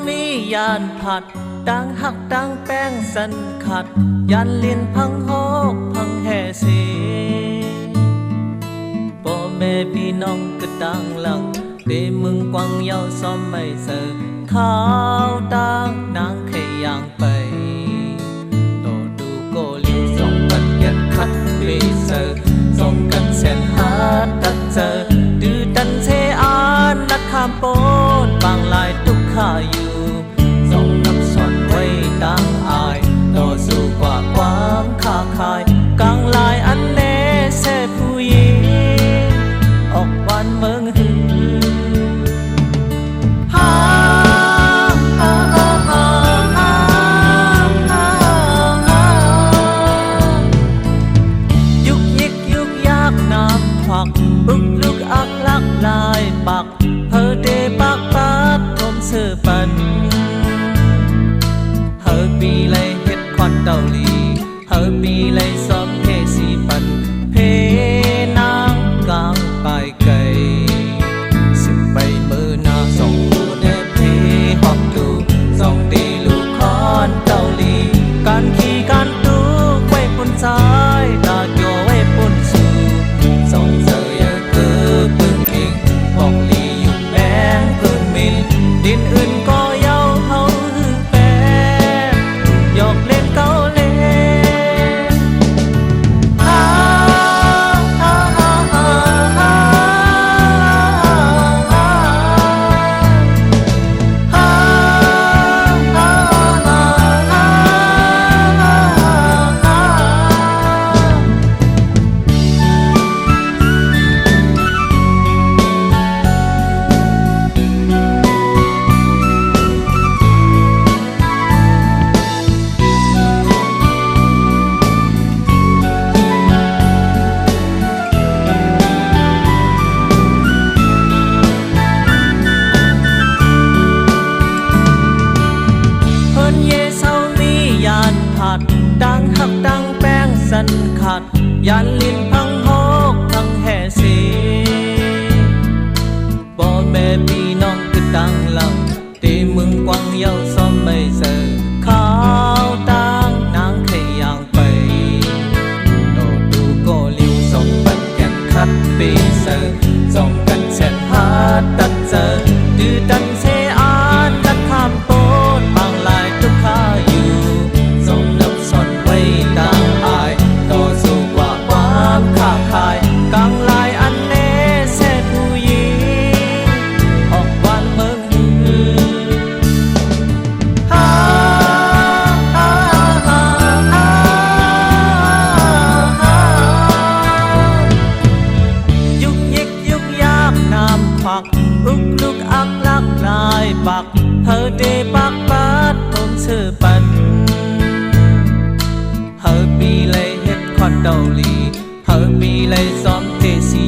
มียานผัดดังหักดังแป้งสันขัดยันเลียนพังหอกพังแห่เสพ่อแม่พี่น้องก็ดังหลังเดมึงกวางเยาซ้อมไม่เสิร์ข้าวดังนางขย่างไปโตดูโกลิวส่งกันยันคัดเบเซอร์ส่งกันแสนหาตัดเจอดื้อดันเทอานนักข้ามโปดบางลายทุกข้าอยู่ส่งน้ำสอนไว้ดังอายต่อสู้กว่าความค้าขายกลางลายอันแน่แซ่ผู้หญิงออกวันเมืองหือยุกยิกยุกยากน้ำควักบุกลุกอักลักลายปักเพอเดปักปัดทมเสือปันเฮอปีเลยเฮ็ดควันเดาลีเฮอปีเลยซ้อมเทสีปันเพนางกลางไปไกลสิบใบมือนาส่งดูเดเพฮอกดูส่งตีลูกคอนเดาลีการขี่การดูไว้ปุ่นซ้ายตาโยไว้ปุ่นสู่ส่งเจอเยอะเกือปึงเองบอกลีอยู่แบงปึงมินดินอื่นก็เย้าเฮาแปรยกเล่นเก้าเล่นดังหักดังแป้งสันขัดยันลิ้นพังหอกพังแห่เสพ่อแม่พี่น้องก็ดังหลังตีมึงกวางเยาซ้อมไม่เสิร์ข้าวดังนางขย่างไปโตดูโกลิวส่งบันแกนคัดปีเสิร์ส่งกันแสนหาตัดเจอดื้อดันเซอานนักข้ามโปดบางลายทุกข้าอยู่ส่งน้ำสอนไว้ดังอายต่อสู้กว่าความค้าขายกลางลายอันแน่แซ่ผู้หญิงออกวันเมืองหือยุกยิกยุกยากน้ำควักอุกลุกอักลักลายปักเธอเดปักปัดทมเสือปันเฮอปีเลยเฮ็ดควันเดาลีเฮอปีเลยซ้อมเทสี